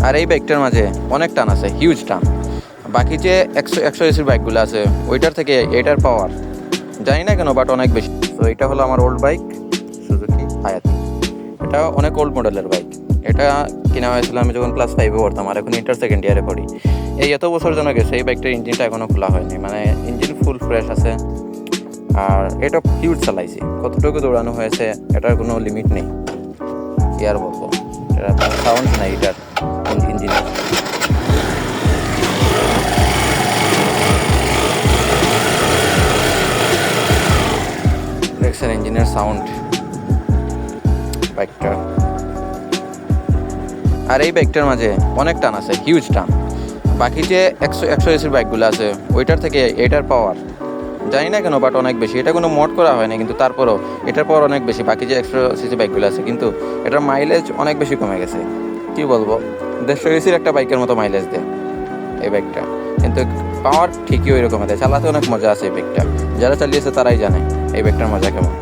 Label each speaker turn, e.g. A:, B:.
A: আর এই বাইকটার মাঝে অনেক টান আছে, হিউজ টান। বাকি যে 100 এসির বাইকগুলো আছে ওইটার থেকে এটার পাওয়ার জানি না কেন, বাট অনেক বেশি। তো এটা হলো আমার ওল্ড বাইক, সুজুকি হায়াতি। এটা অনেক ওল্ড মডেলের বাইক। এটা কেনা হয়েছিল আমি যখন ক্লাস 5-এ পড়তাম, আর এখন ইন্টার সেকেন্ড ইয়ারে পড়ি। এই এত বছর যেন গেছে, এই বাইকটার ইঞ্জিনটা এখনও খোলা হয়নি, মানে ইঞ্জিন ফুল ফ্রেশ আছে। আর এটা হিউজ চালাইছি, কতটুকু দৌড়ানো হয়েছে এটার কোনো লিমিট নেই। কি আর বলবো, এটা সাউন্ড নাই এটার ইঞ্জিনের। দেখছেন ইঞ্জিনের সাউন্ড বাইকটা। আর এই বাইকটার মাঝে অনেক টান আছে, হিউজ টান। বাকি যে 100 এসির বাইকগুলো আছে ওইটার থেকে এটার পাওয়ার জানি না কেন, বাট অনেক বেশি। এটা কোনো মড করা হয়নি, কিন্তু তারপরও এটার পাওয়ার অনেক বেশি বাকি যে 100 সিসি বাইকগুলো আছে, কিন্তু এটার মাইলেজ অনেক বেশি কমে গেছে। কি বলবো, 150 এসির একটা বাইকের মতো মাইলেজ দেয় এই বাইকটা, কিন্তু পাওয়ার ঠিকই ওই রকম দেয়। চালাতে অনেক মজা আছে এই বাইকটা, যারা চালিয়েছে তারাই জানে এই বাইকটার মজা কেমন।